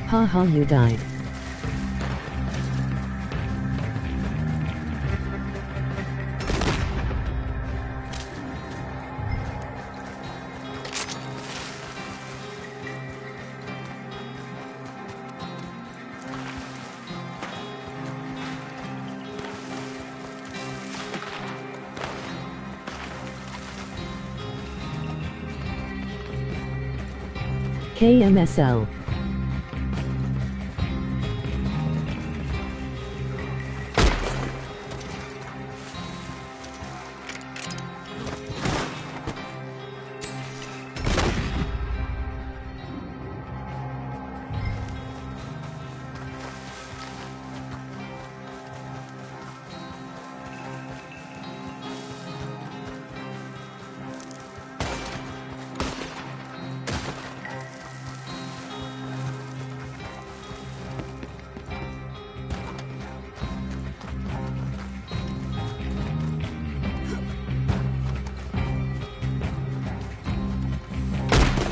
Haha, you died. KMSL.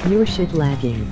Your shit lagging.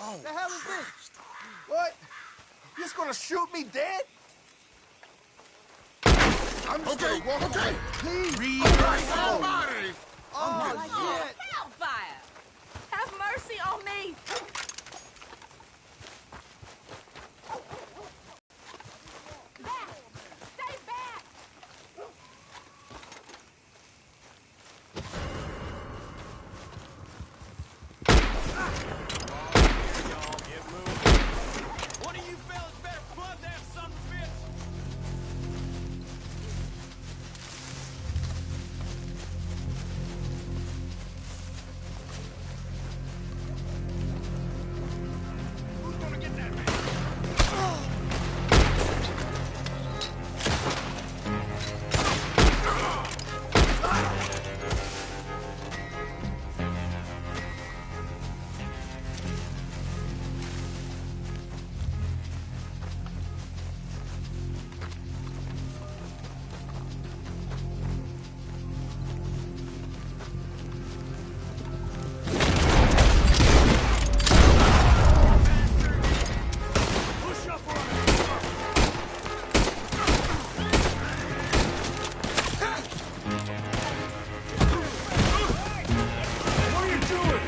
The hell is this? What? You just gonna shoot me dead? I'm just gonna walk away. Please. Somebody! Oh, shit. Hellfire! Have mercy on me! Back! Stay back! One of you fellas better plug that son of a bitch! Who's gonna get that man? Push up on him! What are you doing?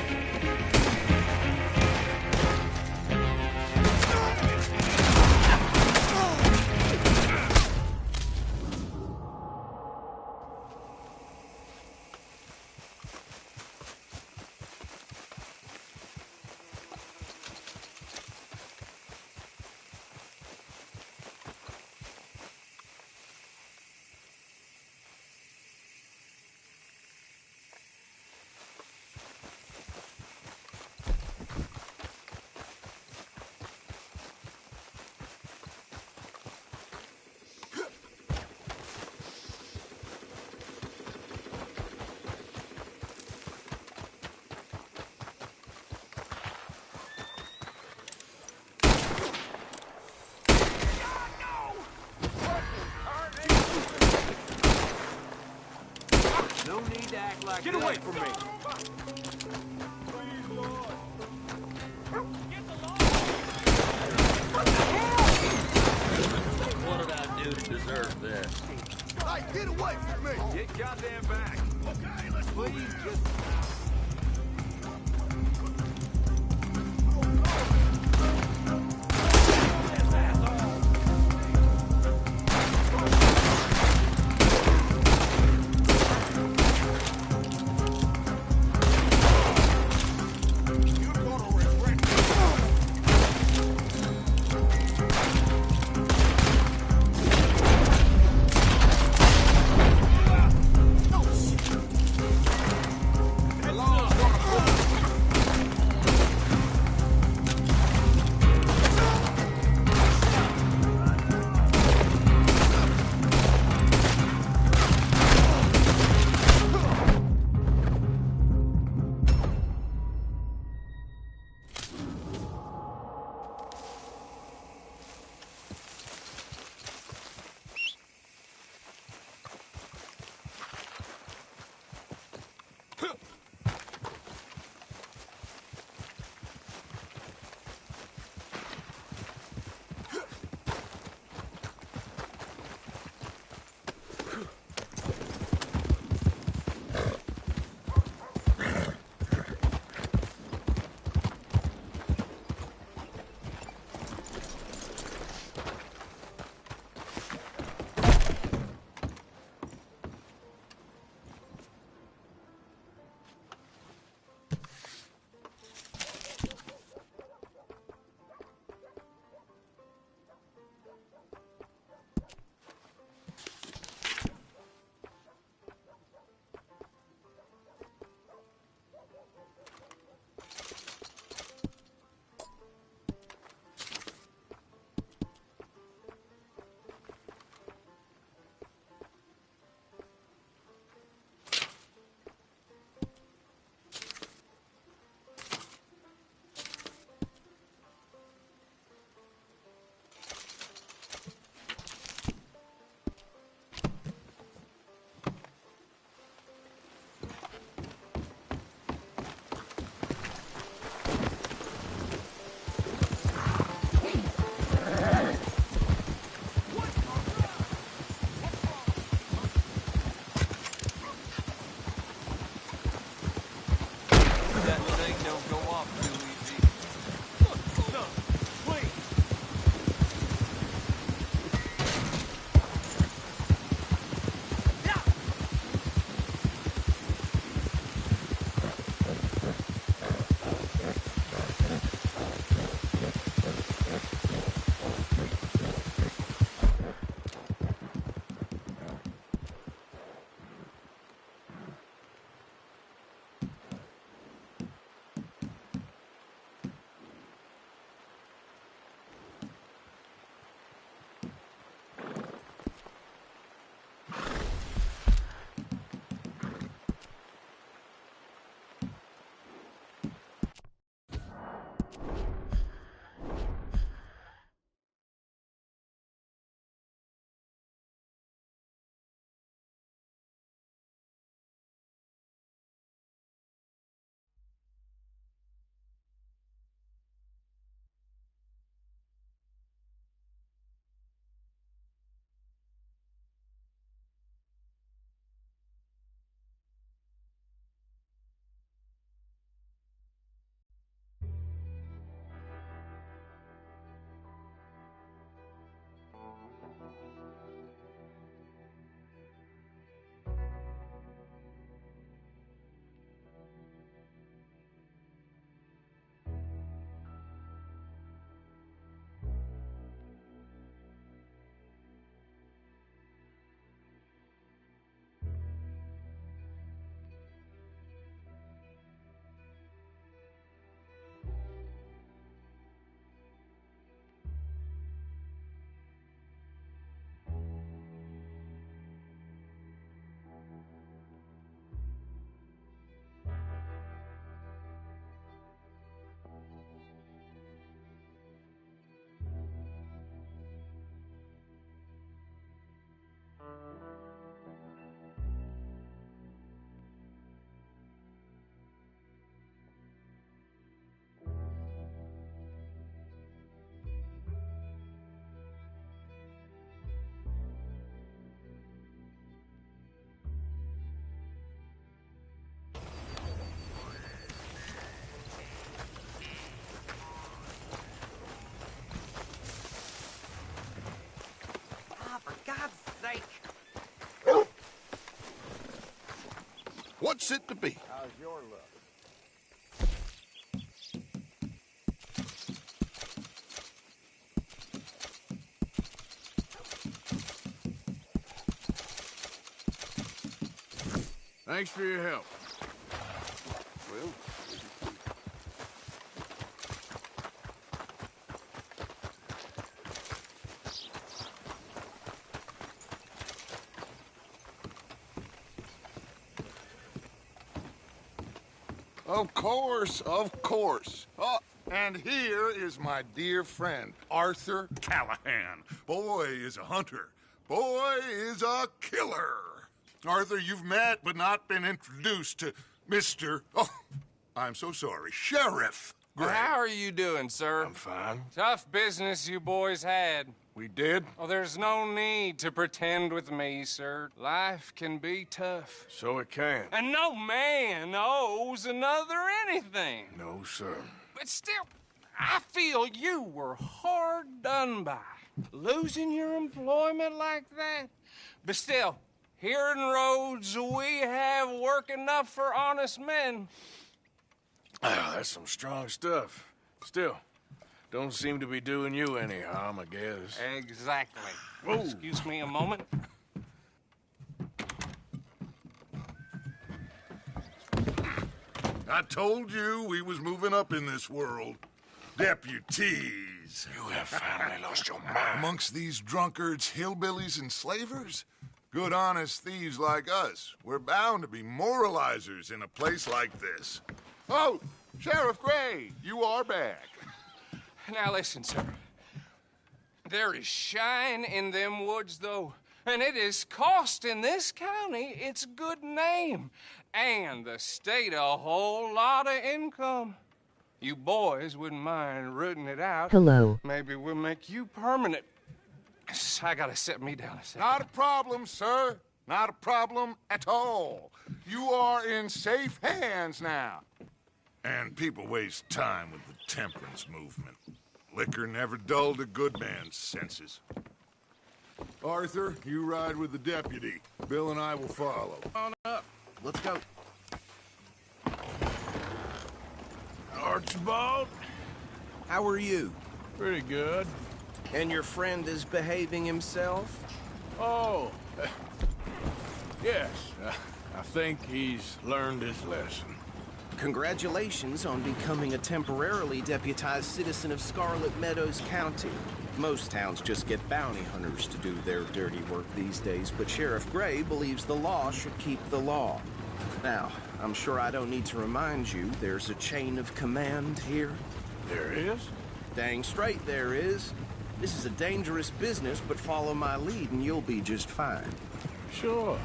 No need to act like Get that. away from me! Please, Lord. Get the law! What did I do to deserve this? Hey, get away from me. Get goddamn back. Okay, let's move Please it. just... This asshole! You're gonna regret this. What's it to be? How's your luck? Thanks for your help. Well, of course, of course. Oh, and here is my dear friend, Arthur Callahan. Boy is a hunter. Boy is a killer. Arthur, you've met but not been introduced to Mr. Oh, I'm so sorry, Sheriff Gray. How are you doing, sir? I'm fine. Tough business you boys had. We did? Oh, there's no need to pretend with me, sir. Life can be tough. So it can. And no man owes another anything. No, sir. But still, I feel you were hard done by. Losing your employment like that. But still, here in Rhodes, we have work enough for honest men. Oh, that's some strong stuff. Still, don't seem to be doing you any harm, I guess. Exactly. Whoa. Excuse me a moment. I told you we was moving up in this world. Deputies. You have finally lost your mind. Amongst these drunkards, hillbillies, and slavers? Good, honest thieves like us. We're bound to be moralizers in a place like this. Oh, Sheriff Gray, you are back. Now listen, sir. There is shine in them woods, though, and it is costing this county its good name and the state a whole lot of income. You boys wouldn't mind rooting it out. Hello. Maybe we'll make you permanent. I gotta set me down a second. Not a problem, sir. Not a problem at all. You are in safe hands now. And people waste time with the temperance movement. Liquor never dulled a good man's senses. Arthur, you ride with the deputy. Bill and I will follow. On up. Let's go. Archibald? How are you? Pretty good. And your friend is behaving himself? Oh, yes. I think he's learned his lesson. Congratulations on becoming a temporarily deputized citizen of Scarlet Meadows County. Most towns just get bounty hunters to do their dirty work these days, but Sheriff Gray believes the law should keep the law. Now, I'm sure I don't need to remind you there's a chain of command here. There is? Dang straight there is. This is a dangerous business, but follow my lead and you'll be just fine. Sure.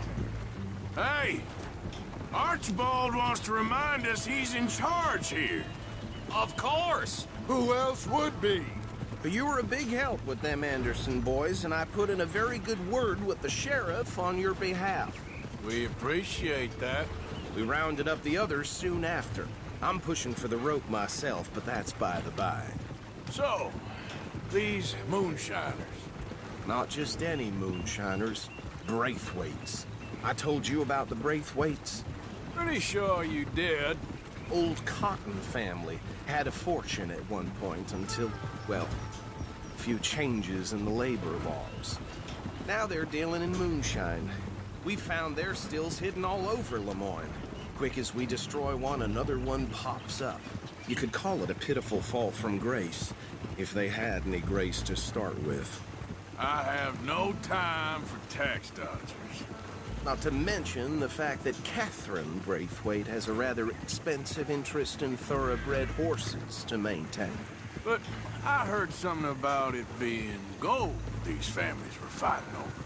Hey! Archibald wants to remind us he's in charge here. Of course. Who else would be? But you were a big help with them Anderson boys, and I put in a very good word with the sheriff on your behalf. We appreciate that. We rounded up the others soon after. I'm pushing for the rope myself, but that's by the by. So, these moonshiners. Not just any moonshiners, Braithwaites. I told you about the Braithwaites. Pretty sure you did. Old Cotton family had a fortune at one point until, well, a few changes in the labor laws. Now they're dealing in moonshine. We found their stills hidden all over Lemoyne. Quick as we destroy one, another one pops up. You could call it a pitiful fall from grace, if they had any grace to start with. I have no time for tax dodgers. Not to mention the fact that Catherine Braithwaite has a rather expensive interest in thoroughbred horses to maintain. But I heard something about it being gold these families were fighting over.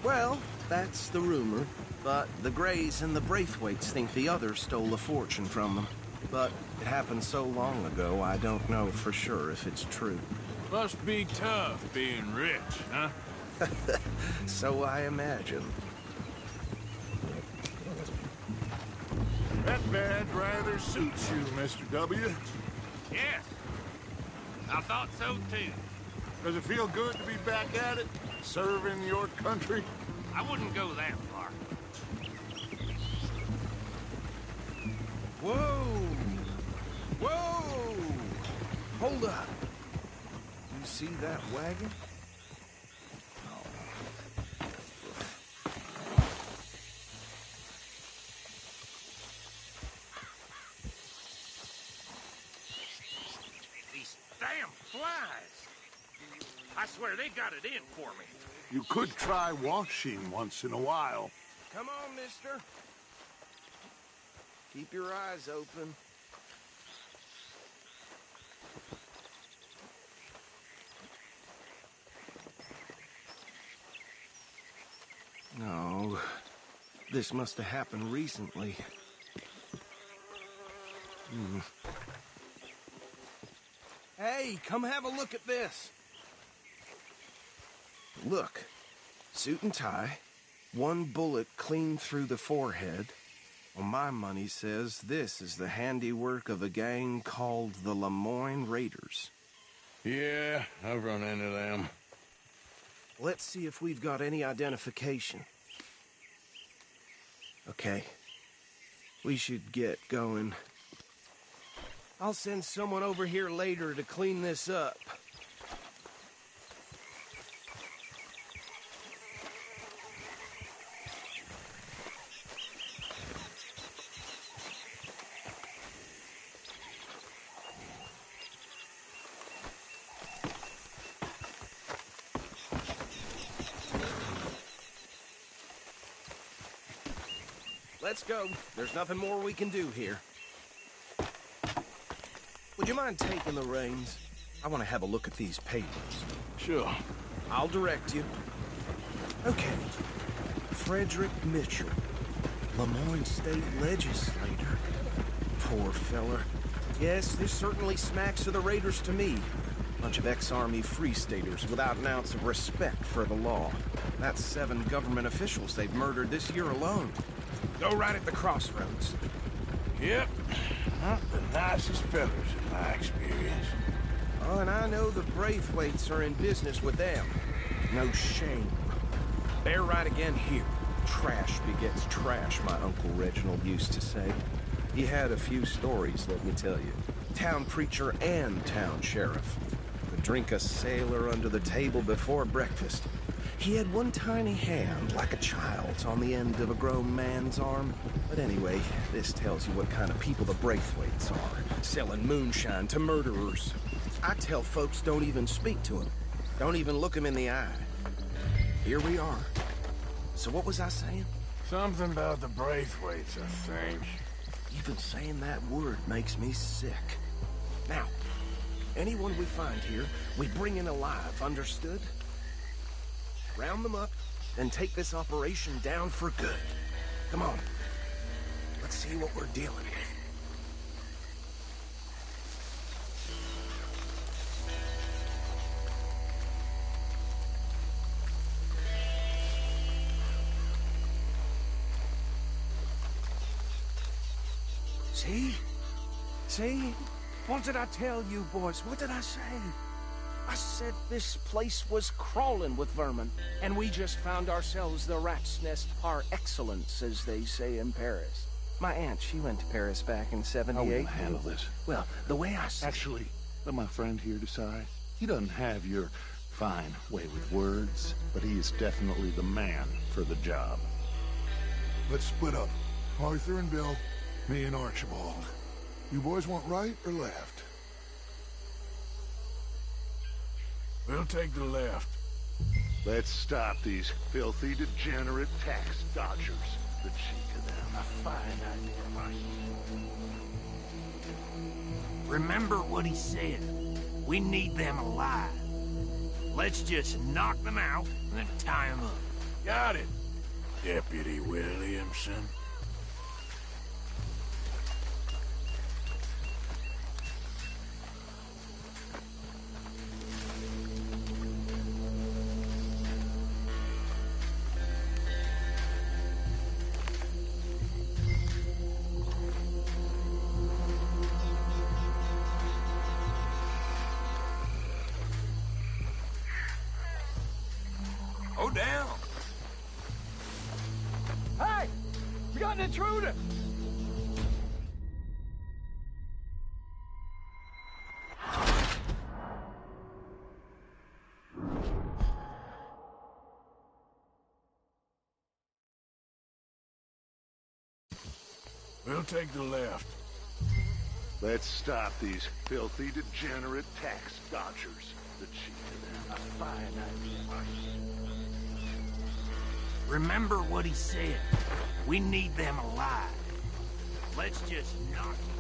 Well, that's the rumor. But the Grays and the Braithwaites think the others stole a fortune from them. But it happened so long ago, I don't know for sure if it's true. Must be tough being rich, huh? So I imagine. That badge rather suits you, Mr. W. Yes. I thought so too. Does it feel good to be back at it? Serving your country? I wouldn't go that far. Whoa! Whoa! Hold up. You see that wagon? These damn flies. I swear they got it in for me. You could try washing once in a while. Come on, mister. Keep your eyes open. No, this must have happened recently. Hey, come have a look at this. Look, suit and tie, one bullet clean through the forehead. Well, my money says this is the handiwork of a gang called the Lemoyne Raiders. Yeah, I've run into them. Let's see if we've got any identification. Okay. We should get going. I'll send someone over here later to clean this up. Let's go. There's nothing more we can do here. Would you mind taking the reins? I want to have a look at these papers. Sure. I'll direct you. Okay. Frederick Mitchell, Lemoyne State Legislator. Poor feller. Yes, this certainly smacks of the Raiders to me. Bunch of ex-Army Free Staters without an ounce of respect for the law. That's 7 government officials they've murdered this year alone. Go right at the crossroads. Yep. Not the nicest fellas in my experience. Oh, and I know the Braithwaites are in business with them. No shame. Bear right again here. Trash begets trash, my Uncle Reginald used to say. He had a few stories, let me tell you. Town preacher and town sheriff. Could drink a sailor under the table before breakfast. He had one tiny hand, like a child's, on the end of a grown man's arm. But anyway, this tells you what kind of people the Braithwaites are. Selling moonshine to murderers. I tell folks don't even speak to him. Don't even look him in the eye. Here we are. So what was I saying? Something about the Braithwaites, I think. Even saying that word makes me sick. Now, anyone we find here, we bring in alive, understood? Round them up, and take this operation down for good. Come on. Let's see what we're dealing with. See? See? What did I tell you, boys? What did I say? I said this place was crawling with vermin, and we just found ourselves the rat's nest par excellence, as they say in Paris. My aunt, she went to Paris back in '78. How will I handle this? Well, the way I see... Actually, let my friend here decide. He doesn't have your fine way with words, but he is definitely the man for the job. Let's split up. Arthur and Bill, me and Archibald. You boys want right or left? We'll take the left. Let's stop these filthy, degenerate tax dodgers. The cheek of them. A fine idea, Marcy. Remember what he said. We need them alive. Let's just knock them out and then tie them up. Got it, Deputy Williamson. Go down. Hey! We got an intruder! We'll take the left. Let's stop these filthy, degenerate tax dodgers. The chief of them, a fine idea. Remember what he said. We need them alive. Let's just knock him.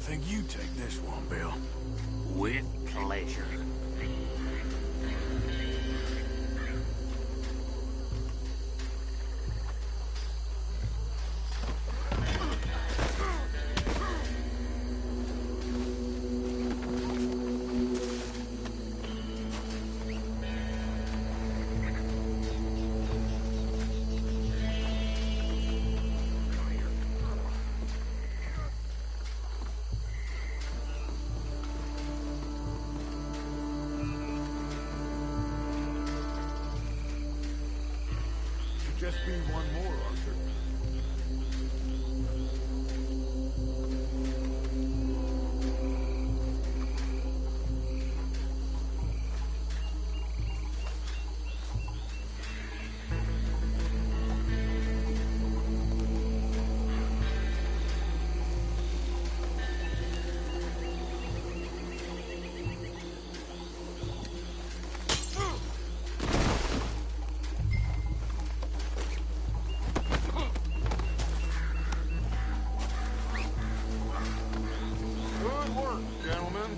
Think you take this one, Bill. With pleasure. Just be one more, Arthur. Good work, gentlemen.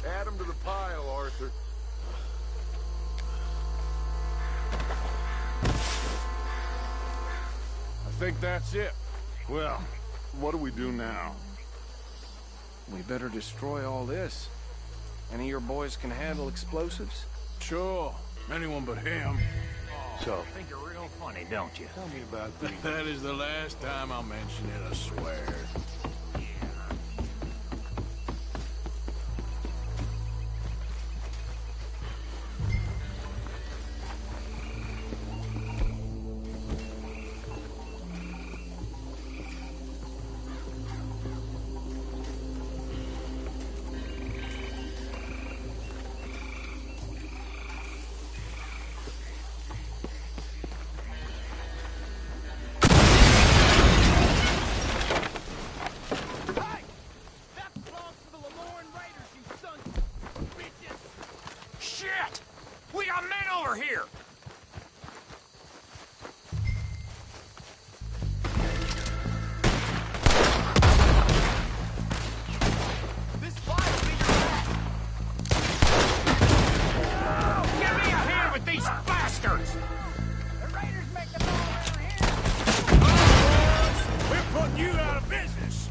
Add 'em to the pile, Arthur. I think that's it. Well, what do we do now? We better destroy all this. Any of your boys can handle explosives? Sure. Anyone but him. So, Think you're real funny, don't you? tell me about the... That is the last time I'll mention it, I swear. Shit! We got men over here! This fire'll be your back. Give me a hand with these bastards! The raiders make them all around here. We're putting you out of business.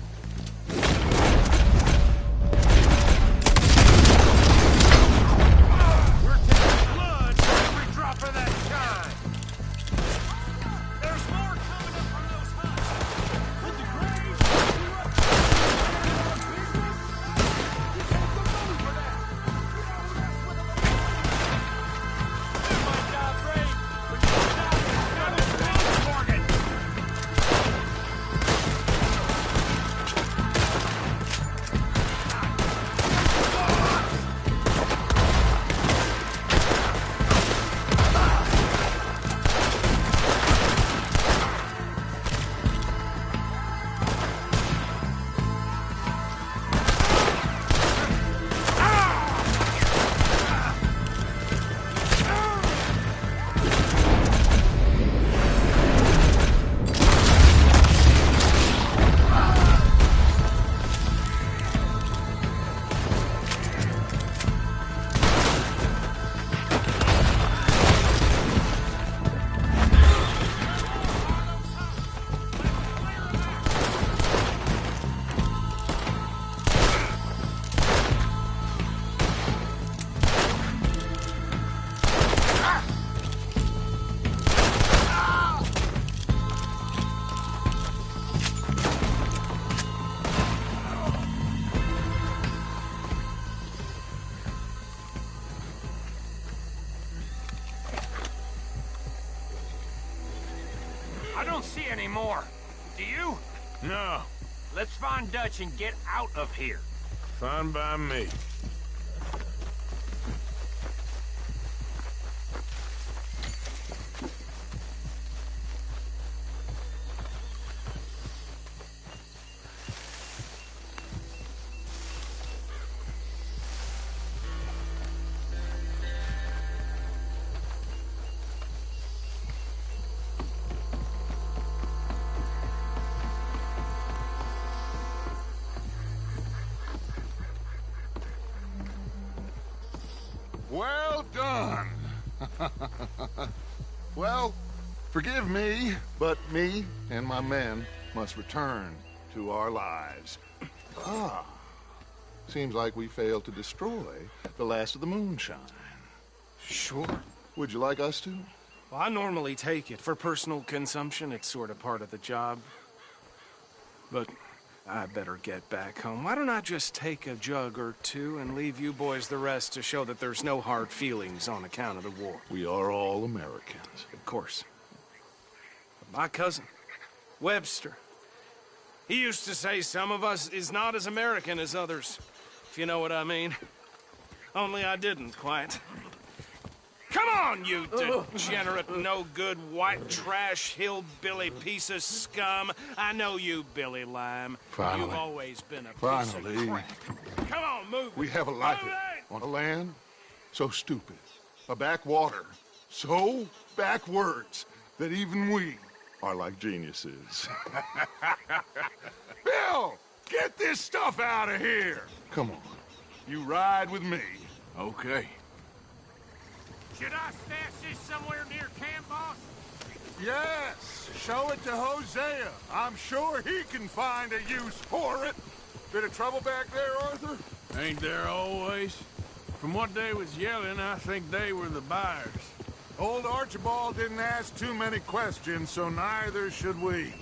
We're taking blood for every drop of don't see any more. Do you? No, Let's find Dutch and get out of here. fine by me. Well done. Well, forgive me, but me and my men must return to our lives. Seems like we failed to destroy the last of the moonshine. Sure. Would you like us to? Well, I normally take it for personal consumption. It's sort of part of the job. But I better get back home. Why don't I just take a jug or two and leave you boys the rest to show that there's no hard feelings on account of the war? We are all Americans. Of course. But my cousin, Webster, he used to say some of us is not as American as others, if you know what I mean. Only I didn't quite. Come on, you degenerate, no-good, white trash, hillbilly piece of scum. I know you, Billy Lime. Finally. You've always been a piece Finally. of crap. Come on, move it. We have a life Move it! on a land so stupid, a backwater so backwards that even we are like geniuses. Bill, get this stuff out of here. Come on, you ride with me. Okay. Should I stash this somewhere near camp, boss? Yes, show it to Hosea. I'm sure he can find a use for it. Bit of trouble back there, Arthur? Ain't there always? From what they was yelling, I think they were the buyers. Old Archibald didn't ask too many questions, so neither should we.